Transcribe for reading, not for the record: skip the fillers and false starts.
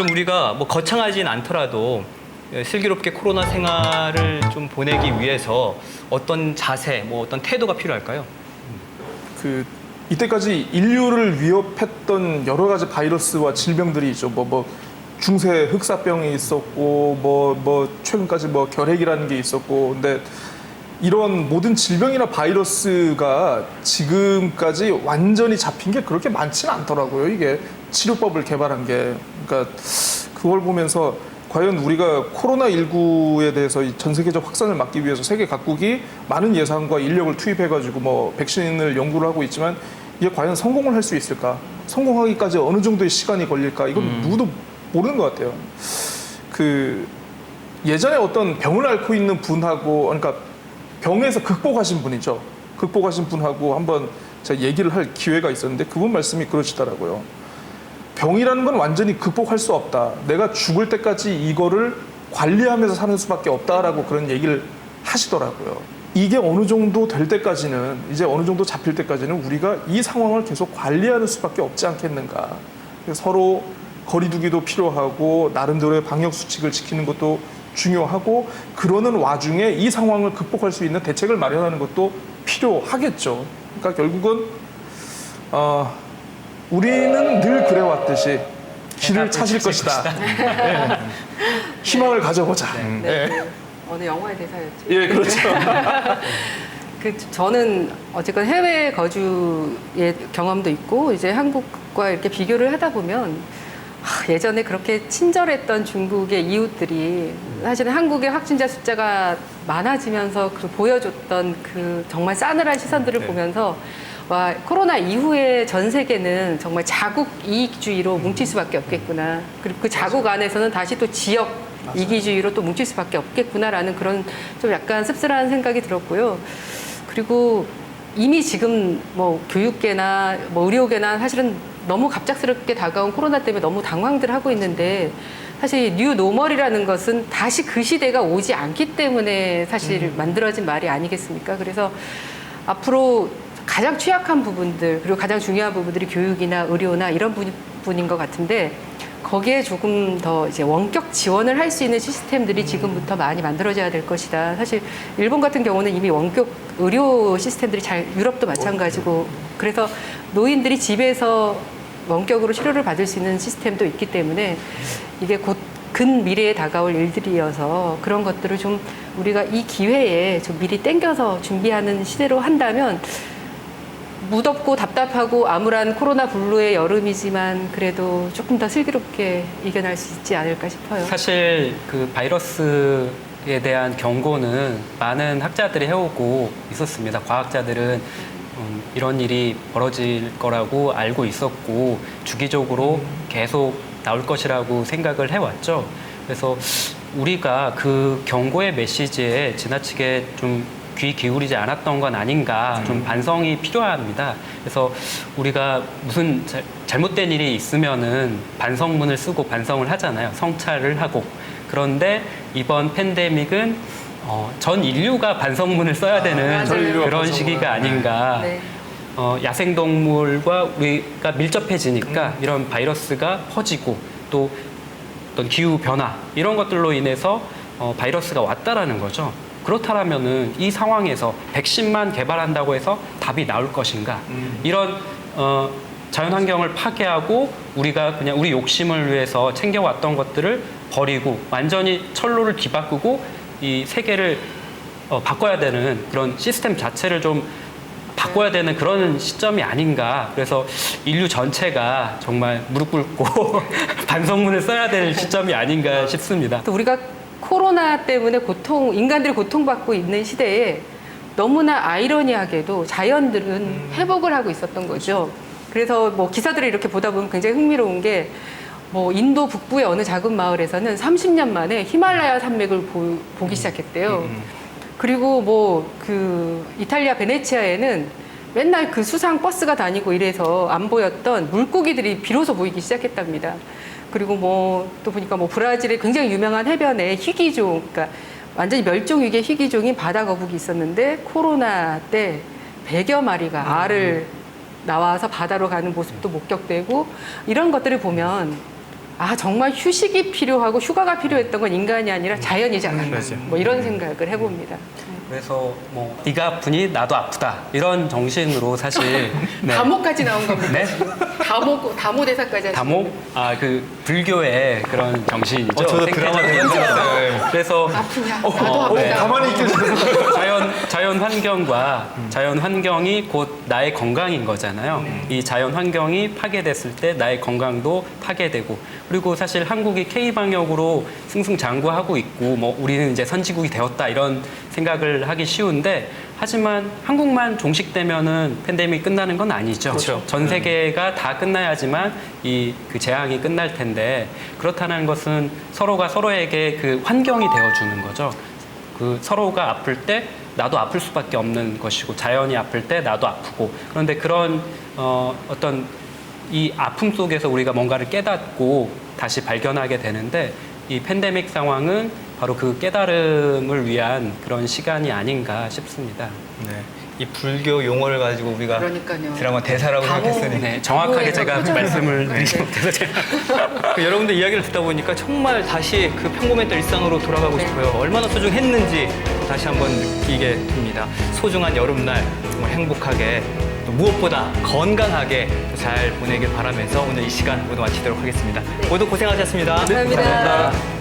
그럼 우리가 뭐 거창하진 않더라도 슬기롭게 코로나 생활을 좀 보내기 위해서 어떤 자세, 뭐 어떤 태도가 필요할까요? 이때까지 인류를 위협했던 여러 가지 바이러스와 질병들이 있죠. 뭐 중세 흑사병이 있었고, 최근까지 결핵이라는 게 있었고, 근데 이런 모든 질병이나 바이러스가 지금까지 완전히 잡힌 게 그렇게 많지는 않더라고요. 이게 치료법을 개발한 게. 그러니까 그걸 보면서 과연 우리가 코로나19에 대해서 전 세계적 확산을 막기 위해서 세계 각국이 많은 예산과 인력을 투입해가지고 백신을 연구를 하고 있지만 이게 과연 성공을 할 수 있을까? 성공하기까지 어느 정도의 시간이 걸릴까? 이건 누구도 모르는 것 같아요. 예전에 어떤 병을 앓고 있는 분하고, 그러니까 병에서 극복하신 분이죠. 극복하신 분하고 한번 제가 얘기를 할 기회가 있었는데 그분 말씀이 그러시더라고요. 병이라는 건 완전히 극복할 수 없다. 내가 죽을 때까지 이거를 관리하면서 사는 수밖에 없다라고 그런 얘기를 하시더라고요. 이게 어느 정도 될 때까지는, 이제 어느 정도 잡힐 때까지는 우리가 이 상황을 계속 관리하는 수밖에 없지 않겠는가. 서로 거리두기도 필요하고 나름대로의 방역 수칙을 지키는 것도 중요하고, 그러는 와중에 이 상황을 극복할 수 있는 대책을 마련하는 것도 필요하겠죠. 그러니까 결국은 우리는 늘 그래왔듯이 길을 찾을 것이다. 네. 희망을 가져보자. 어느 영화의 대사였죠? 예, 그렇죠. 저는 어쨌건 해외 거주의 경험도 있고 이제 한국과 이렇게 비교를 하다 보면 예전에 그렇게 친절했던 중국의 이웃들이 사실은 한국의 확진자 숫자가 많아지면서 보여줬던 그 정말 싸늘한 시선들을 보면서 와, 코로나 이후에 전 세계는 정말 자국 이익주의로 뭉칠 수밖에 없겠구나. 그리고 그 자국 안에서는 다시 또 지역 이기주의로 또 뭉칠 수밖에 없겠구나라는 그런 좀 약간 씁쓸한 생각이 들었고요. 그리고 이미 지금 교육계나 의료계나 사실은 너무 갑작스럽게 다가온 코로나 때문에 너무 당황들 하고 있는데, 사실 뉴 노멀이라는 것은 다시 그 시대가 오지 않기 때문에 사실 만들어진 말이 아니겠습니까? 그래서 앞으로 가장 취약한 부분들, 그리고 가장 중요한 부분들이 교육이나 의료나 이런 부분인 것 같은데, 거기에 조금 더 이제 원격 지원을 할 수 있는 시스템들이 지금부터 많이 만들어져야 될 것이다. 사실 일본 같은 경우는 이미 원격 의료 시스템들이 유럽도 마찬가지고, 그래서 노인들이 집에서 원격으로 치료를 받을 수 있는 시스템도 있기 때문에 이게 곧 근미래에 다가올 일들이어서 그런 것들을 좀 우리가 이 기회에 좀 미리 땡겨서 준비하는 시대로 한다면, 무덥고 답답하고 암울한 코로나 블루의 여름이지만 그래도 조금 더 슬기롭게 이겨낼 수 있지 않을까 싶어요. 사실 그 바이러스에 대한 경고는 많은 학자들이 해오고 있었습니다. 과학자들은 이런 일이 벌어질 거라고 알고 있었고 주기적으로 계속 나올 것이라고 생각을 해왔죠. 그래서 우리가 그 경고의 메시지에 지나치게 좀 귀 기울이지 않았던 건 아닌가, 좀 반성이 필요합니다. 그래서 우리가 무슨 잘못된 일이 있으면은 반성문을 쓰고 반성을 하잖아요. 성찰을 하고. 그런데 이번 팬데믹은 전 인류가 반성문을 써야 되는 그런 시기가 아닌가. 네. 야생동물과 우리가 밀접해지니까 이런 바이러스가 퍼지고 또 어떤 기후 변화 이런 것들로 인해서 바이러스가 왔다라는 거죠. 그렇다면은 이 상황에서 백신만 개발한다고 해서 답이 나올 것인가? 이런 자연환경을 파괴하고 우리가 그냥 우리 욕심을 위해서 챙겨왔던 것들을 버리고 완전히 철로를 뒤바꾸고 이 세계를 바꿔야 되는 그런 시스템 자체를 좀 바꿔야 되는 그런 시점이 아닌가. 그래서 인류 전체가 정말 무릎 꿇고 반성문을 써야 될 시점이 아닌가 싶습니다. 또 우리가 코로나 때문에 인간들이 고통받고 있는 시대에 너무나 아이러니하게도 자연들은 회복을 하고 있었던 거죠. 그래서 기사들을 이렇게 보다 보면 굉장히 흥미로운 게, 인도 북부의 어느 작은 마을에서는 30년 만에 히말라야 산맥을 보기 시작했대요. 그리고 이탈리아 베네치아에는 맨날 그 수상 버스가 다니고 이래서 안 보였던 물고기들이 비로소 보이기 시작했답니다. 그리고 또 보니까 브라질의 굉장히 유명한 해변에 희귀종, 그러니까 완전히 멸종 위기의 희귀종인 바다 거북이 있었는데 코로나 때 100여 마리가 알을 나와서 바다로 가는 모습도 목격되고, 이런 것들을 보면 정말 휴식이 필요하고 휴가가 필요했던 건 인간이 아니라 자연이지 않았나. 맞아요. 뭐 이런 생각을 해봅니다. 그래서 뭐 네가 아프니 나도 아프다 이런 정신으로 사실 네. 다모까지 나온 겁니다. 네? 다모 대사까지 하신 다모 그 불교의 그런 정신이죠. 저도 드라마 생태적 되게 현상. 그래서 아프냐? 나도 아프다. 네. 가만히 있길 자연 환경과 자연 환경이 곧 나의 건강인 거잖아요. 이 자연 환경이 파괴됐을 때 나의 건강도 파괴되고 그리고 사실 한국이 K 방역으로 승승장구하고 있고 뭐 우리는 이제 선진국이 되었다 이런 생각을 하기 쉬운데 하지만 한국만 종식되면은 팬데믹이 끝나는 건 아니죠. 그렇죠. 전 세계가 다 끝나야지만 이 그 재앙이 끝날 텐데 그렇다는 것은 서로가 서로에게 그 환경이 되어주는 거죠. 그 서로가 아플 때 나도 아플 수밖에 없는 것이고 자연이 아플 때 나도 아프고 그런데 그런 어떤 이 아픔 속에서 우리가 뭔가를 깨닫고 다시 발견하게 되는데 이 팬데믹 상황은 바로 그 깨달음을 위한 그런 시간이 아닌가 싶습니다. 네. 이 불교 용어를 가지고 우리가 그러니까요. 드라마 대사라고 다모. 생각했으니 네, 정확하게 제가 말씀을 드리지 못해서 제가 여러분들 이야기를 듣다 보니까 정말 다시 그 평범했던 일상으로 돌아가고 네. 싶어요. 얼마나 소중했는지 다시 한번 느끼게 됩니다. 소중한 여름날 정말 행복하게 또 무엇보다 건강하게 잘 보내길 바라면서 오늘 이 시간 모두 마치도록 하겠습니다. 모두 고생하셨습니다. 감사합니다.